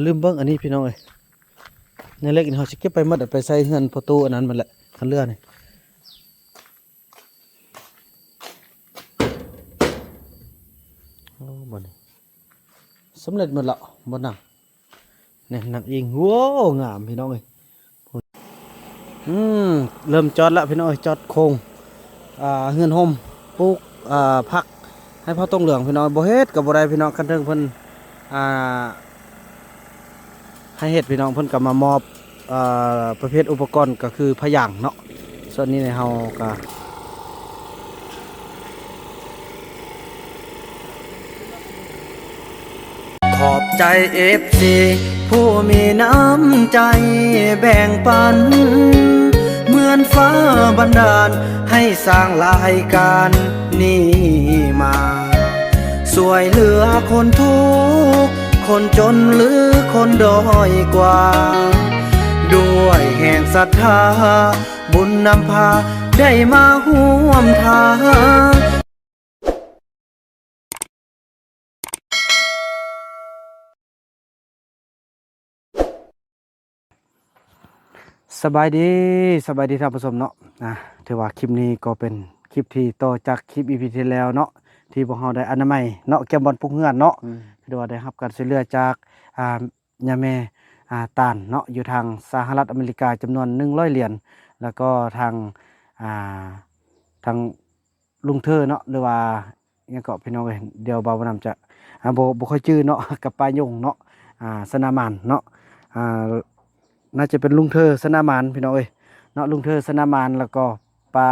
ลืมเบิ่งอันนี้พี่น้องเอ้ยในเล็กนี่เฮาสิเก็บไปหมดไปใส่เฮือนประตูอันนั้นมันแหละคันเรือนี่โอ้บ่นี่สำเร็จหมดแล้วบ่หนังนี่หนังเองโว้งามพี่น้องเอ้ยอืมเริ่มจอดแล้วพี่น้องเอ้ยจอดโครงเฮือนโฮมปลูกผักให้พ่อต้องเหลืองพี่น้องบ่เฮ็ดก็บ่ได้พี่น้องคันเทิงเพิ่นอ่าให้เฮ็ดพี่น้องเพิ่นก็มามอบประเภทอุปกรณ์ก็คือพะยางเนาะส่วนนี้ในเฮาก็ขอบใจ FC ผู้มีน้ำใจแบ่งปันเหมือนฟ้าบันดาลให้สร้างรายการนี้มาสวยเหลือคนทุกข์คนจนหรือคนด้อยกว่าด้วยแห่งศรัทธาบุญนำพาได้มาร่วมทางสบายดีท่านผู้ชมเนาะถือว่าคลิปนี้ก็เป็นคลิปที่ต่อจากคลิป EP ที่แล้วเนาะที่พวกเราได้อนามัยเนาะแก้มบอลปลุกเฮือนเนาะถือว่าได้รับการช่วยเหลือจากย่าแม่ตานเนาะอยู่ทางสหรัฐอเมริกาจำนวน100เหรียญแล้วก็อ่าทางลุงเธอเนาะหรือว่าเนี่ยก็พี่น้องเอ้ยเดี๋ยวบ่าวนำจะบ่ค่อยชื่อเนาะกับป้ายงเนาะสนามานเนาะอ่าน่าจะเป็นลุงเธอสนามานพี่น้องเอ้ยเนาะลุงเธอสนามานแล้วก็ป้า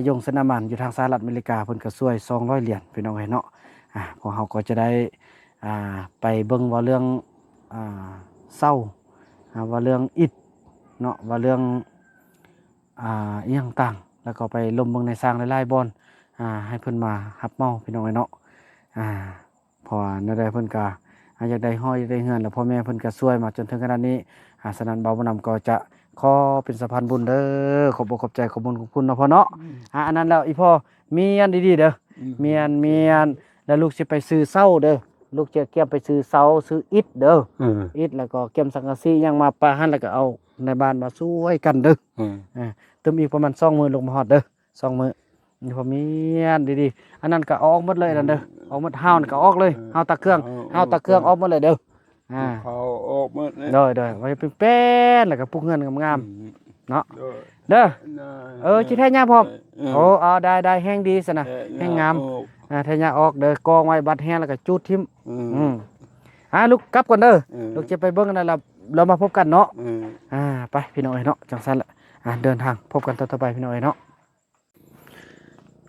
ยงสนามานอยู่ทางสหรัฐอเมริกาเพิ่นก็ช่วย200เหรียญพี่น้องเอ้ยเนาะพวกเฮาก็จะได้ไปเบิ่งว่าเรื่องเศร้าว่าเรื่องอิฐเนาะว่าเรื่องอีหยังต่างแล้วก็ไปลมเบิ่งในสร้างหลายๆบ่อนให้เพิ่นมารับเมาพี่น้องเอ้ยเนาะเพราะว่านั่นได้เพิ่นก็อยากได้ห้อยอยากได้เฮือนแล้วพ่อแม่เพิ่นก็ช่วยมาจนถึงขนาดนี้ฉะนั้นเบาบ่นำก็จะขอเป็นสะพานบุญเด้อขอบอกขอบใจขอบคุณขอบคุณเนาะพ่อเนาะอันนั้นแล้วอีพ่อมีอันดีๆเด้อมีอันแล้วลูกสิไปซื้อเสาเด้อลูกจะเก็บไปซื้อเสาซื้ออิฐเด้ออิฐแล้วก็เก็บสังกะสียังมาปะหั่นแล้วก็เอาในบ้านมาช่วยกันเด้อเติมอีกประมาณ2มื้อลงมาฮอดเด้อ2มื้อนี่พอมีอันดีๆอันนั้นก็ออกหมดเลยนั่นเด้อออกหมดห้าวนี่ก็ออกเลยห้าวตะเครื่องออกหมดเลยเด้อเขาออกหมดเลยโดยไว้เป็นแป้นแล้วก็ปลูกเงินงามๆเนาะเด้อสิแท้ยาพร้อมโอ้ได้แห้งดีซะนะแห้งงามแท้ยาออกเด้อกองไว้บัดแห้งแล้วก็จูดทิ่มลูกกลับก่อนเด้อลูกจะไปเบิ่งนั่นล่ะเรามาพบกันเนาะไปพี่น้องเอ้ยเนาะจังซั่นล่ะเดินทางพบกันต่อไปพี่น้องเอ้ยเนาะ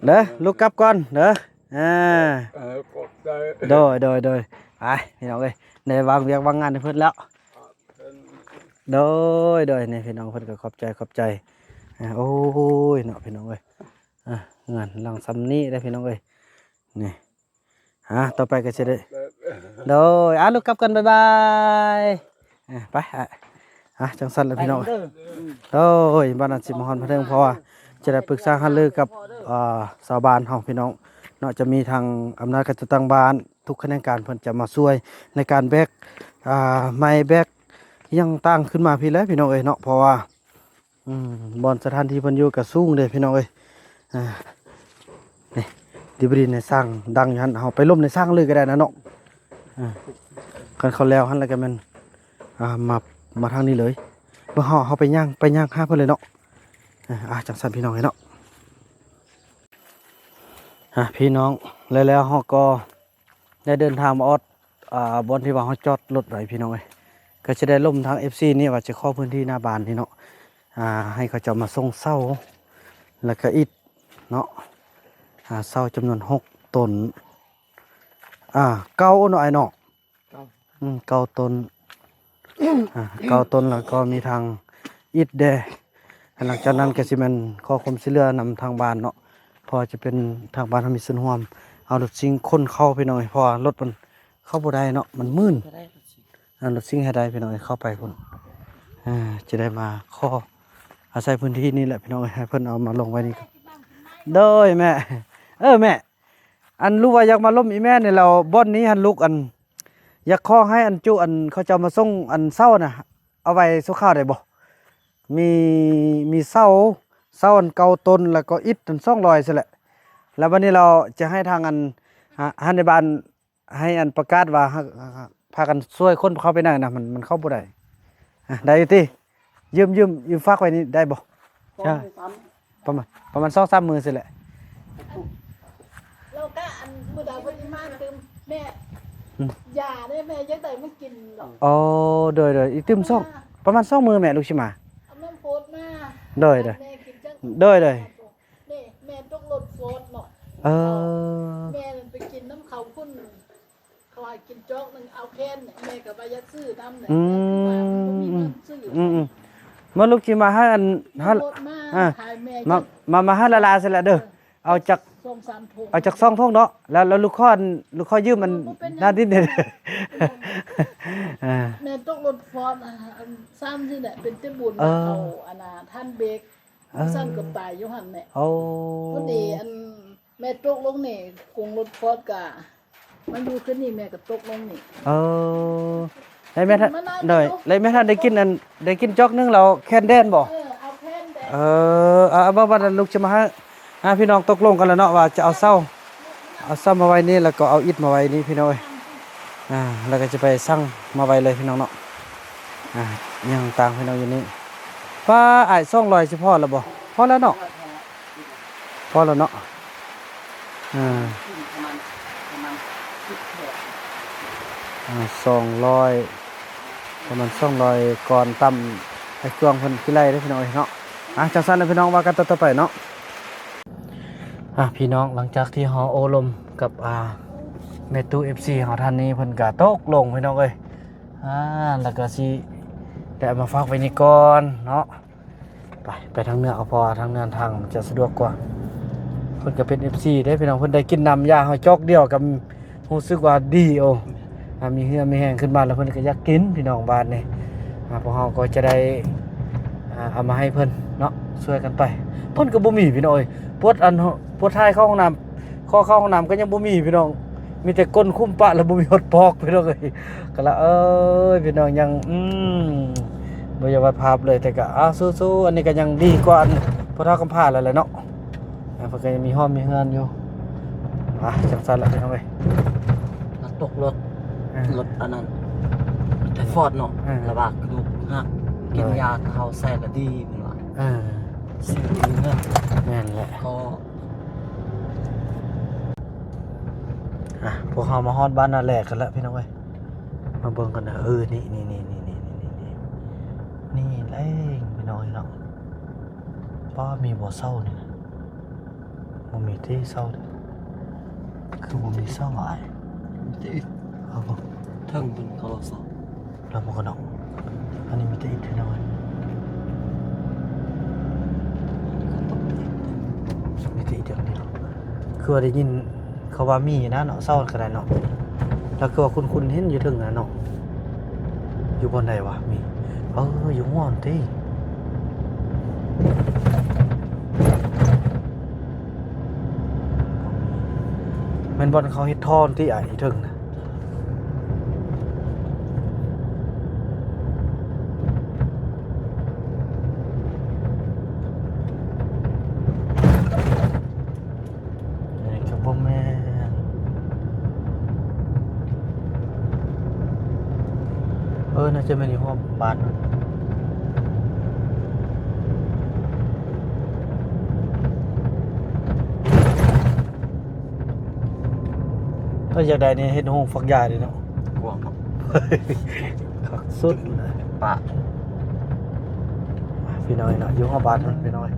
เด้อลูกกลับก่อนเด้อโดยไปพี่น้องเอ้ยในวางเวียกวางงานให้เพิ่นแล้วโดยนี่พี่น้องเพิ่นก็ขอบใจโอ้ยเนาะพี่น้องเอ้ยงานหลังซ้ำนี้ได้พี่น้องเอ้ยนี่ต่อไปก็สิได้โดยลูกกลับกันบ๊ายบายไปจังซั่นแหละพี่น้องโดยบ้านนั้นสิมาฮอดพะเทิงเพราะว่าจะได้ปรึกษาหารือกับชาวบ้านเฮาพี่น้องเนาะจะมีทางอำนาจการจัดตั้งบ้านทุกคะแนนการเพิ่นจะมาช่วยในการแบกไม้แบกยังตั้งขึ้นมาพี่แล้วพี่น้องเอ้ยเนาะเพราะว่าบ่อนสถานที่เพิ่นอยู่ก็สูงเด้พี่น้องเอ้ยนี่ดิบดินในสร้างดังอยู่หั่นเฮาไปล้มในสร้างเลยก็ได้นะเนาะกันเขาแล้วหั่นแล้วก็มันมาทางนี้เลยบ่เฮาไปย่างหาเพิ่นเลยเนาะจังซั่นพี่น้องเอ้ยเนาะพี่น้องแล้วเฮาก็ได้เดินทางมาออดบอนที่ว่าเฮาจอดรถไว้พี่น้องเอ้ยก็จะได้ล่มทาง FC นี่ว่าจะขอพื้นที่หน้าบ้านนี่เนาะให้เขาจะมาส่งเสาแล้วก็อิฐเนาะเสาจำนวน6ต้นเก้าเนาะไอ้เนาะเก้าต้น9 ต้นแล้วก็มีทางอิฐแดหลังจากนั้นก็สิแม่นขอความช่วยเหลือนำทางบ้านเนาะพอจะเป็นทางบ้านทำมีส่วนร่วมเอารถซิ่งคนเข้าไปหน่อยเพราะรถมันเข้าบ่ได้เนาะมันมืดรถซิ่งให้ได้พี่น้องเข้าไปพุ่นจะได้มาข้ออาศัยพื้นที่นี่แหละพี่น้องให้เพิ่นเอามาลงไว้นี่โดยแม่แม่อันรู้ว่าอยากมาล้มอีแม่เนี่ยเราบ่อนนี้หันลูกอัน อยากขอให้อันจุอันเขาจะเอามาส่งอันเช้าน่ะเอาไว้สู่ข้าวได้บ่มีมีเช้าอันเก่าต้นแล้วก็อิฐอัน200ซั่นแหละแล้ววันนี้เราจะให้ทางอันฮันในบ้านให้อันประกาศว่าพากันช่วยคนเข้าไปนั่นน่ะมันเข้าบ่ได้ได้อยู่ติยืมฝากไว้นี่ได้บ่ใช่ประมาณ2-3มื้อซั่นแหละ เราก็อันมือดาวพญิมานคือแม่ยาได้แม่ยังได้ไม่กินหรอก อ๋อโดยอีกตึมซ่องประมาณ2มื้อแม่ลูกสิมา เอาน้ำโฟดมา โดย แม่กินจัง โดย นี่แม่ต้องลดโฟดหน่อย เออ แม่ไปกินน้ำเขาพุ่นเขาให้กินโจ๊กนึงเอาแค้นแม่กับใบยัดซื้อน้ำเนี่ยแม่มีเงินซื้อ เมื่อลูกสิมาให้อัน ลดมาขายแม่ มาให้ละลาเสร็จแล้วเด้อเอาจาก 2-3 ถุง เอาจาก2ท่งเนาะแล้วลูกข้อยืมมันด้านดินเด้ออ่า แม่ต้องลดโฟดซ้ำที่เนี่ยเป็นเต้บุญเขาอันน่ะท่านเบกสั้นกับตายอยู่หั่นเนี่ย โอ้ พอดีอันแม่ตกลงนี่กงรถฟอดกะมันอยู่ขึ้นนี่แม่ก็ตกลงนี่ เออได้แม่ท่านได้แม่ท่านได้กินอันได้กินจอกนึงเราแคนแดนบ่ เอาแผ่นแดง เอาบ่ลูกจะมาให้พี่น้องตกลงกันแล้วเนาะว่าจะเอาเสามาไว้นี่แล้วก็เอาอิฐมาไว้นี่พี่น้องเอ้ยแล้วก็จะไปสั่งมาไว้เลยพี่น้องเนาะยังต่างพี่น้องอยู่นี่ป้าอ้าย200สิพอแล้วบ่พอแล้วเนาะพอแล้วเนาะ200ประมาณ200ก่อนต่ำไอ้เครื่องเพิ่นขี้ไล่เด้อพี่น้องเอ้ยเนาะจังซั่นแล้วพี่น้องว่ากันต่อไปเนาะพี่น้องหลังจากที่เฮาโอลมกับเมตู FC เฮาท่านนี้เพิ่นก็ตกลงพี่น้องเอ้ยแล้วก็สิได้เอามาฝากไว้นี่ก่อนเนาะไปทางเหนือเอาพอทางเนินทางมันจะสะดวกกว่าเพิ่นก็เป็น FC ได้พี่น้องเพิ่นได้กินน้ำยาเฮาจอกเดียวกับรู้สึกว่าดีมีเหือมีแห้งขึ้นมาแล้วเพิ่นก็อยากกินพี่น้องบ้านนี่พวกเฮาก็จะได้เอามาให้เพิ่นเนาะช่วยกันไปเพิ่นก็บ่มีพี่น้องเอ้ยปวดท้ายเข้าห้องน้ำข้อเข้าห้องน้ำก็ยังบ่มีพี่น้องมีแต่ก้นคุ้มปะแล้วบ่มีฮอดปอกพี่น้องเอ้ยก็ละพี่น้องยังบ่อยากวาดภาพเลยแต่ก็สู้ๆอันนี้ก็ยังดีกว่าอันพอเท่ากำพร้าแล้วแหละเนาะเพิ่นก็ยังมีห้องมีเฮือนอยู่จังซั่นล่ะพี่น้องเอ้ย ตกรถอันนั้นแต่ฟอดเนาะระบากกระดูกหักกินยาเขาแซ่ก็ดีเป็นว่าซื้อเงิน แม่นแหละ ก็ พวกเขามาฮอดบ้านนาแหลกกันแล้วพี่น้องเอ้ยมาเบิ่งกันนะนี่แหละพี่น้องเนาะป้ามีบ่อเศร้านี่นะบ่มีที่เศร้าเลยคือบ่มีเศร้าหลาย จะอิด เอาบ่ เทิงเป็นเขาสอบ เราบ่กันเนาะอันนี้มีแต่อิฐพี่น้องเอ้ย ก็ตกติด มีแต่อิฐอย่างเดียวคือว่าได้ยินเขาว่ามีนะเนาะเศร้าก็ได้เนาะแล้วคือว่าคุณเห็นอยู่ถึงนะเนาะอยู่บนใดวะมีอยู่ม่อนติมันบอลเขาเฮ็ดทอนที่ไอ้ถึงนะนี่ก็บ่แม่นน่าจะเป็นอยู่ห้องบ้านก็อยากได้นี่เฮ็ดห้องฝักยาดิเนาะ กลัวเนาะ คักสุดเลย ปะ พี่น้อยเนาะอยู่ห้องบ้านมันพี่น้อย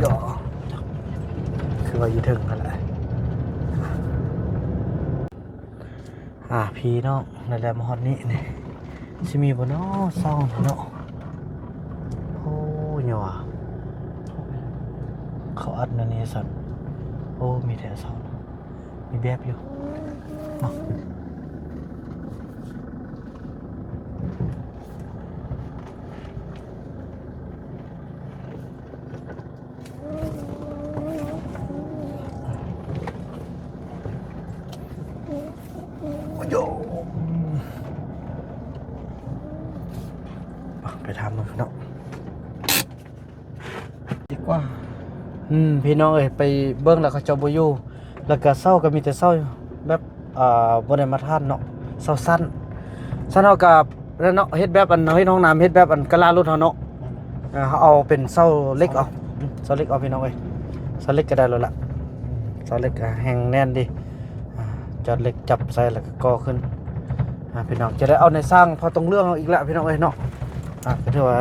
จ่อคือว่าอยู่ถึงนั่นแหละพี่น้องนั่นแหละมาฮอดนี้นี่สิมีบ่เนาะเศร้าเนาะโอ้ยว่ะเขาอัดนั่นนี่สัตว์มีแต่เศร้ามีแบบอยู่เนาะ โยไปทำมันเนาะ ดีกว่า พี่น้องเอ้ยไปเบิ่งแล้วเขาเจ้าบ่อยู่แล้วก็เช้าก็มีแต่เช้าแบบบ่ได้มาทานเนาะเช้าสั้นสั้นเฮากับแล้วเนาะเฮ็ดแบบอันเฮ็ดห้องน้ำเฮ็ดแบบอันกะลารถเฮาเนาะเฮาเอาเป็นเช้าเล็กเอาเช้าเล็กเอาพี่น้องเอ้ยเช้าเล็กก็ได้แล้วล่ะเช้าเล็กก็แห้งแน่นดีจอดเล็กจับใส่แล้วก็ก่อขึ้นพี่น้องจะได้เอาในสร้างพอตรงเรื่องเอาอีกแล้วพี่น้องเอ้ยเนาะก็ถือว่า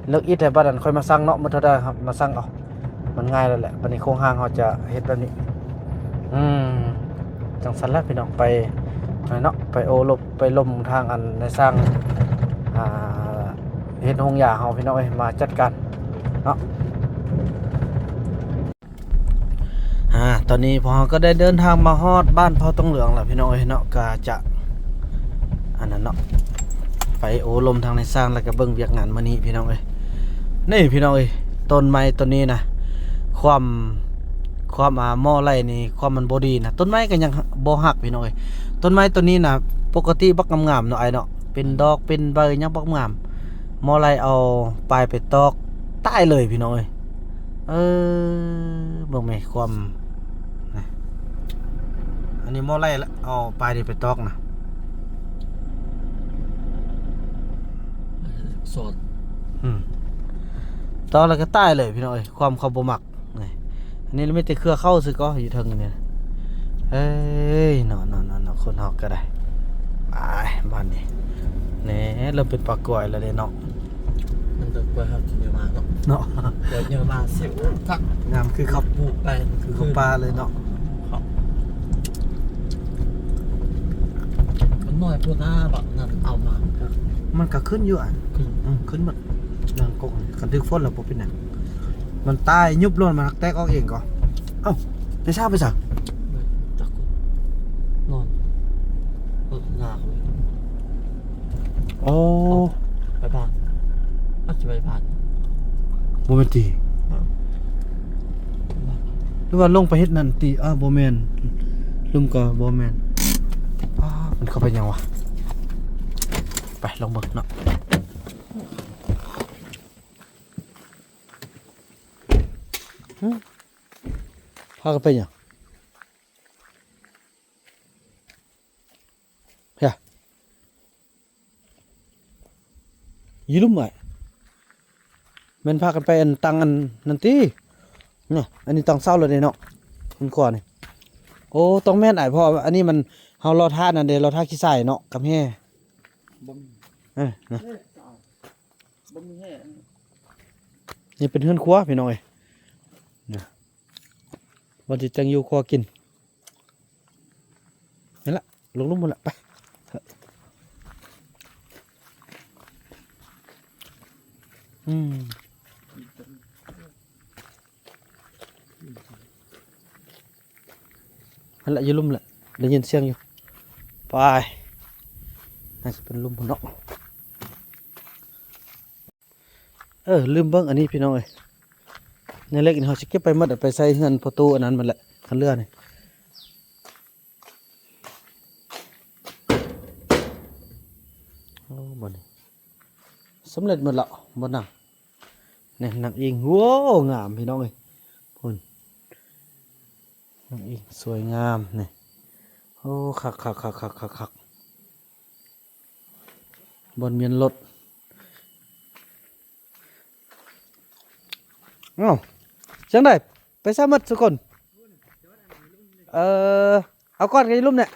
เลิกอิฐแต่บัดนั้นค่อยมาสร้างเนาะมันเท่าใดครับมาสร้างเอามันง่ายแล้วแหละวันนี้โครงห้างเขาจะเฮ็ดแบบนี้จังสันแล้วพี่น้องไปเนาะไปโอลบไปลมทางอันในสร้างเฮ็ดโรงหญ้าเฮาพี่น้องเอ้ยมาจัดการเนาะตอนนี้พอก็ได้เดินทางมาฮอดบ้านเผาตองเหลืองแล้วพี่น้องเอ้ยเนาะก็จะอันนั้นเนาะไปโอลมทางในสร้างแล้วก็เบิ่งเวียกงานมื้อนี้พี่น้องเอ้ยนี่พี่น้องเอ้ยต้นไม้ต้นนี้นะความหม้อไรนี่ความมันบ่ดีนะต้นไม้ก็ยังบ่หักพี่น้องเอ้ยต้นไม้ต้นนี้นะปกติบักงามๆเนาะไอ้เนาะเป็นดอกเป็นใบยังบักงามหม้อไรเอาปลายไปตอกตายเลยพี่น้องเอ้ยเบิ่งแม่ความนะอันนี้หม้อไรแล้วเอาปลายนี่ไปตอกนะ สด ตอนแล้วก็ตายเลยพี่น้องเอ้ยความเขาบ่มักนี่อันนี้ไม่แต่เครือเข้าซึก็อยู่ทางนี้เอ้ยเนาะคนเฮาก็ได้ไปบ้านนี้แหน่เริ่มเป็นปลากล้วยแล้วเด้เนาะ มันจะกล้วยครับกินเยอะมากเนาะ เนาะ เดี๋ยวเยอะมากเสียทัก งามคือขับ ปลูกไป คือขับปลาเลยเนาะ มันน้อยพวกหน้าแบบนั้นเอามาปลูก มันก็ขึ้นอยู่อ่ะ ขึ้น ขึ้นหมดนางกงคันถึกฝนแล้วบ่เป็นหยังมันตายยุบล้นมันแตกออกเองก็เอ้าได้ทราบไปซะ จักนอนหนาเลย โอ้ ไปบ้านอาจจะไปบ้าน บ่แม่นติหรือว่าลงไปเฮ็ดนั่นติบ่แม่นลืมก็บ่แม่นมันเข้าไปยังวะไปลองเบิ่งเนาะพากันไปยังเฮียยีลุ่มไว้แม่นพากันไปอันตังอันนั่นติเนาะอันนี้ตังเศร้าเลยเนาะมันก่อนนี่โอ้ต้องแม่นอ้ายพ่ออันนี้มันเฮารอท่านั่นเด้รอท่าขี้ใส่เนาะกับแฮ่ บ่มี นะ บ่มีแห้ นี่เป็นเฮือนครัวพี่น้อยนะวันที่จังอยู่ครัวกินนี่ละลงลุ่มหมดละไปเถอะนั่นละอยู่ลุ่มละได้ยินเสียงอยู่ไปน่าจะเป็นลุ่มเนาะลืมเบิ้งอันนี้พี่น้องเอ้ยในเล็กนี่เขาจะเก็บไปหมดไปใส่เงินประตูอันนั้นมันแหละคันเรือนี่โอ้บ่นี่สำเร็จหมดแล้วบ่หนังเนี่ยหนังอิงโว้งามพี่น้องเอ้ยพุ่นหนังอิงสวยงามนี่โอ้คักบนเมียนรถจังได้ไปซะหมดทุกคนเอาก้อนกันลุ่มเนี่ย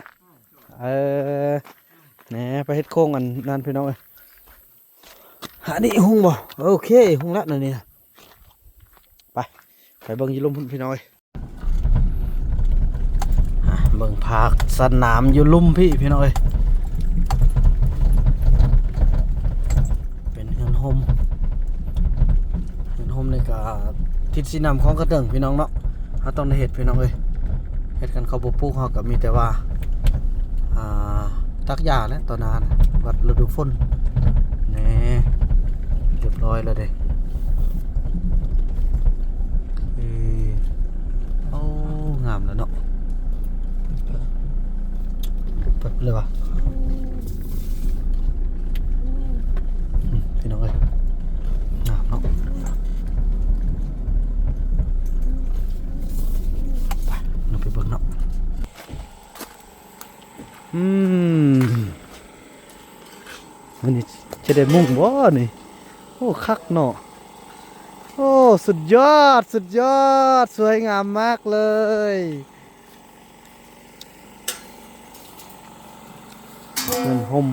แหน่ไปเฮ็ดโค้งกันนั่นพี่น้องเอ้ยอันนี้หุงบ่โอเคหุงละนั่นนี่นะไปเบิ่งอยู่ลุ่มพี่น้องเอ้ยเบิ่งผักสนามอยู่ลุ่มพี่น้องเอ้ยเป็นเฮือนโฮมนี่ก็ทิศสีน้ำของกระเติงพี่น้องเนาะเขาต้องได้เห็ดพี่น้องเลยเห็ดกันเขาปลูกเขากับมีแต่ว่าตักหญ้าแล้วตอนนั้นวัดฤดูฝนนี่เรียบร้อยแล้วเด้โอ้งามแล้วเนาะ เลยวะพี่น้องเอ้ยงามเนาะไปเราไปเบิ่งเนาะวันนี้จะได้มุ่งบ่นี่โอ้คักเนาะโอ้สุดยอดสุดยอดสวยงามมากเลยเงินห่ม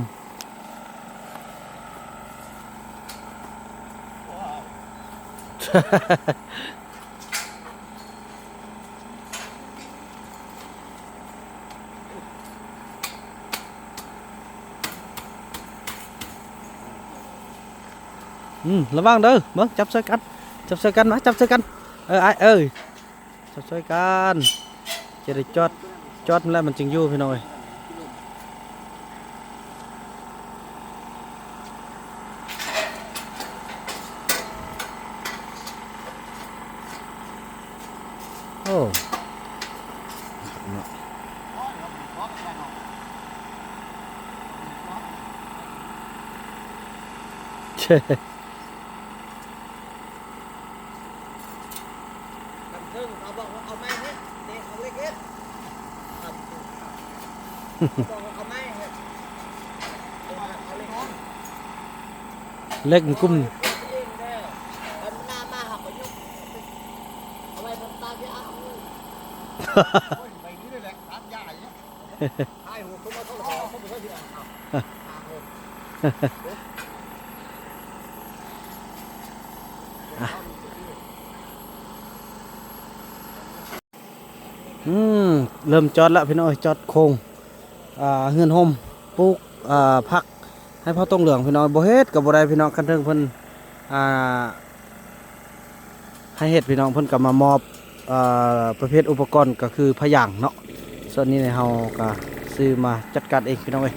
ระวังเด้อเบิ่งจับใส่กันจับใส่กันมาจับใส่กันไอ้เอ้ยจับใส่กันจะได้จอดแล้วมันจึงอยู่พี่น้อยโอ้เช่ ซึ่งเขาบอกว่าเอาไม้เฮ็ดเด็กเอาเล็กเฮ็ดครับบอกว่าเอาไม้เฮ็ดเอาเล็กเฮ็ด เล็กกุ้ม เองเด้อมันหน้ามาหักประยุกต์เอาไว้ทำตาที่อ้าวไปนี่เลยแหละตัดใหญ่เนี่ยไอ้หัวคุณมาเท่าไหร่เขาไม่ค่อยดีอ่ะเริ่มจอดแล้วพี่น้อยจอดโครงเฮือนห่มปลูกผักให้พ่อต้องเหลืองพี่น้อยบ่เฮ็ดกับบ่ได้พี่น้องคันเทิงเพิ่นให้เฮ็ดพี่น้องเพิ่นก็มามอบประเภทอุปกรณ์ก็คือพะยางเนาะส่วนนี้เนี่ยเฮาก็ซื้อมาจัดการเองพี่น้องเอ้ย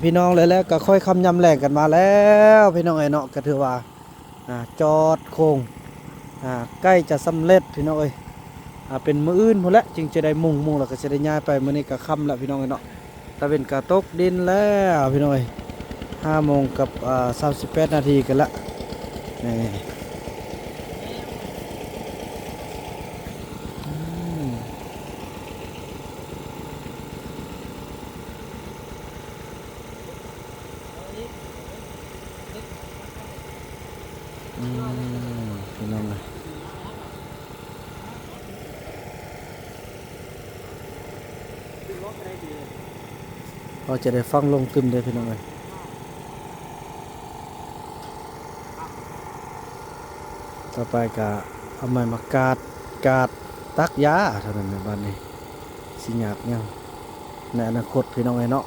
พี่น้องเลยแล้วก็ค่อยคำยำแหลกกันมาแล้วพี่น้องไอ้เนาะก็ถือว่าจอดโค้งใกล้จะสำเร็จพี่น้องเอ้ยเป็นมื้ออื่นพุ่นละจึงจะได้มุ่งแล้วก็จะได้ย้ายไปมื้อนี้ก็ค่ำแล้วพี่น้องไอ้เนาะตะเวนก็ตกดินแล้วพี่น้องเอ้ย5 โมงกับ38 นาทีกันละนี่พี่น้องเลยพอจะได้ฟังลงตึมเลยพี่น้องเลยต่อไปก็เอาไม้มากาดตักยาเท่านั้นในบ้านนี้สิยากยังในอนาคตพี่น้องเลยเนาะ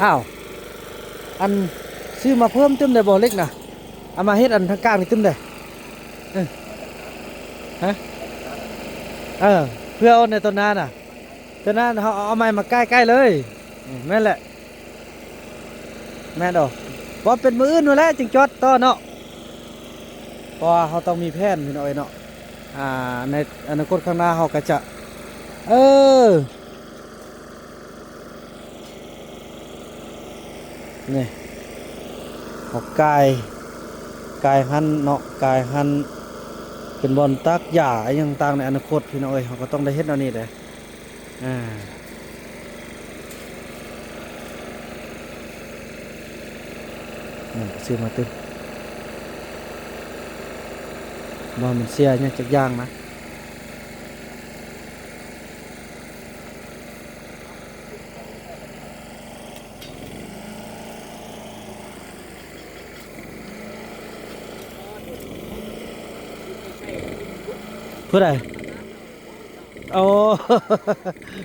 อ้าวอันซื้อมาเพิ่มตึมได้บ่เล็กนะเอามาเฮ็ดอันทางกลางนี่ตึมได้ฮะเพื่อเอาในต้นนาน่ะต้นนาเขาเอาไม้มาใกล้ๆเลยแม่นแหละแม่นดอกบ่เป็นมืออื่นนู่นแหละจึงจอดต่อเนาะเพราะว่าเขาต้องมีแผนพี่น้อยเนาะในอนาคตข้างหน้าเขาก็จะนี่ออกกายหันเนาะกายหันเป็นบอลตักหญ้าอย่างต่างในอนาคตพี่น้องเอ้ยเขาก็ต้องได้เฮ็ดเอานี่แหละซื้อมาตึ้งบอลมันเสียเนี่ยจากย่างนะ ผู้ใดโอ้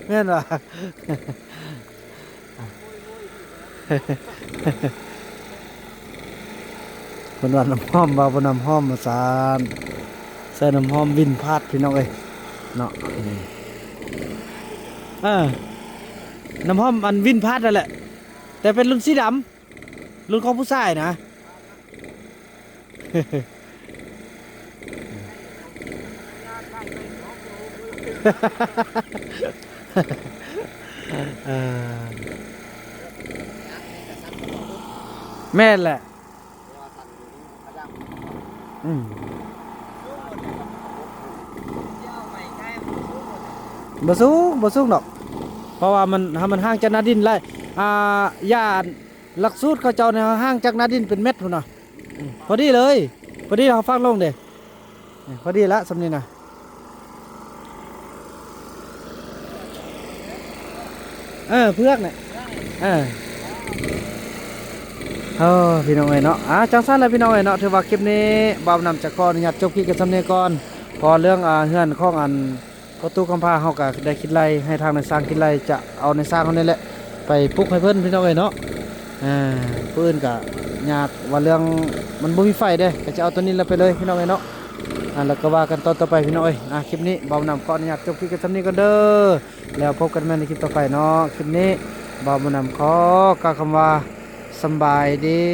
แม่นว่ะ เพิ่นว่าน้ำหอมบ่บ่น้ำหอมมาสานใส่น้ำหอมวินพาดพี่น้องเอ้ยเนาะน้ำหอมอันวินพาดนั่นแหละแต่เป็นรุ่นสีดำรุ่นของผู้ชายนะ เออแม่นแหละอืมบ่สูงดอกเพราะว่ามันห่างจากนาดินไล่ย่านหลักสูตรเขาเจ้าเนี่ยห่างจากนาดินเป็นเม็ดพุ่นน่ะพอดีเลยพอดีเขาฟังลงเด้พอดีละสำนี้น่ะเพือกเนี่ยพี่น้องเอ้ยเนาะจังซั่นแล้วพี่น้องเอ้ยเนาะถือว่าคลิปนี้บ่าวนำจากก่อนอนุญาตจบคลิปกันสำนี้ก่อนพอเรื่องเฮือนของอันประตูกำพร้าเฮาก็ได้คิดไล่ให้ทางในสร้างคิดไล่จะเอาในสร้างเฮานี่แหละไปปลุกให้เพิ่นพี่น้องเอ้ยเนาะผู้อื่นก็ญาติว่าเรื่องมันบ่มีไฟเด้ก็จะเอาตัวนี้แล้วไปเลยพี่น้องเอ้ยเนาะแล้วก็ว่ากันตอนต่อไปพี่น้องเอ้ยคลิปนี้บ่าวนำขออนุญาตจบคลิปกันสำนี้ก่อนเด้อแล้วพบกันใหม่ในคลิปต่อไปเนาะคลิปนี้บ่าวนำขอกล่าวคำว่าสำบายดี